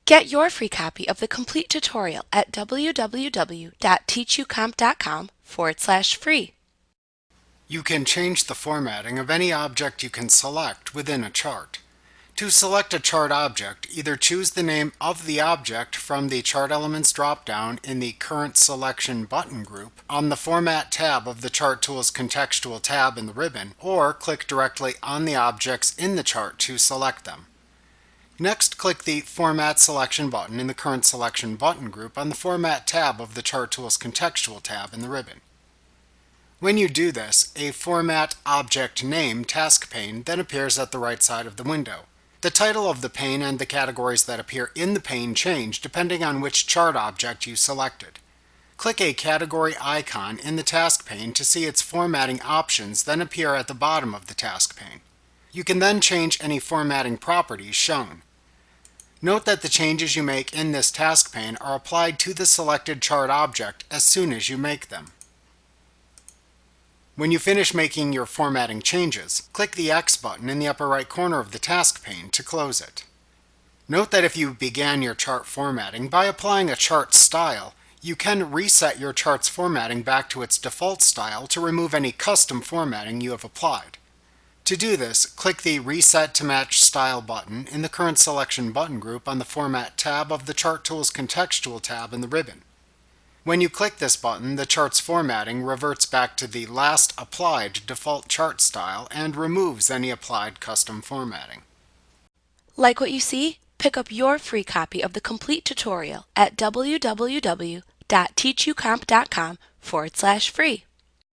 Get your free copy of the complete tutorial at www.teachucomp.com/free. You can change the formatting of any object you can select within a chart. To select a chart object, either choose the name of the object from the Chart Elements drop-down in the Current Selection button group on the Format tab of the Chart Tools Contextual tab in the ribbon, or click directly on the objects in the chart to select them. Next, click the Format Selection button in the Current Selection button group on the Format tab of the Chart Tools Contextual tab in the ribbon. When you do this, a Format Object Name task pane then appears at the right side of the window. The title of the pane and the categories that appear in the pane change depending on which chart object you selected. Click a category icon in the task pane to see its formatting options then appear at the bottom of the task pane. You can then change any formatting properties shown. Note that the changes you make in this task pane are applied to the selected chart object as soon as you make them. When you finish making your formatting changes, click the X button in the upper right corner of the task pane to close it. Note that if you began your chart formatting by applying a chart style, you can reset your chart's formatting back to its default style to remove any custom formatting you have applied. To do this, click the Reset to Match Style button in the Current Selection button group on the Format tab of the Chart Tools Contextual tab in the ribbon. When you click this button, the chart's formatting reverts back to the last applied default chart style and removes any applied custom formatting. Like what you see? Pick up your free copy of the complete tutorial at www.teachucomp.com/free.